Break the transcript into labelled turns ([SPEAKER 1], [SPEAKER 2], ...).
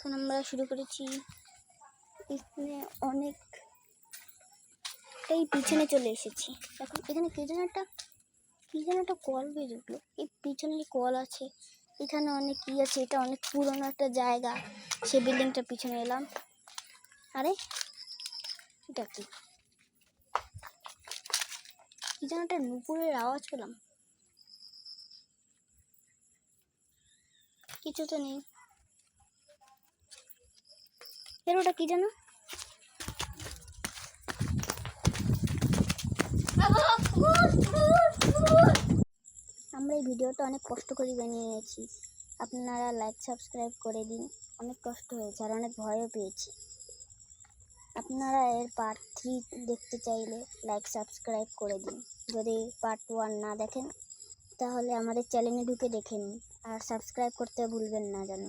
[SPEAKER 1] এখন আমরা শুরু করেছি। এখানে অনেক এই পিছনে চলে এসেছি। এখন এখানে কি যেন একটা কল বের উঠলো। এই পিছনে কল আছে, এখানে অনেক কি আছে, এটা অনেক পুরনো একটা জায়গা। সে বিল্ডিংটার পিছনে এলাম। আরে এটা কি যেন একটা নুপুরের আওয়াজ পেলাম। কিছু তো নেই। এর ওটা কি যেন, আমরা এই ভিডিওটা অনেক কষ্ট করে বানিয়েছি। আপনারা লাইক সাবস্ক্রাইব করে দিন। অনেক কষ্ট হয়েছে আর অনেক ভয়ও পেয়েছি। আপনারা এর পার্ট 3 দেখতে চাইলে লাইক সাবস্ক্রাইব করে দিন। যদি পার্ট 1 না দেখেন তাহলে আমাদের চ্যানেলে ঢুকে দেখে নিন, আর সাবস্ক্রাইব করতে ভুলবেন না যেন।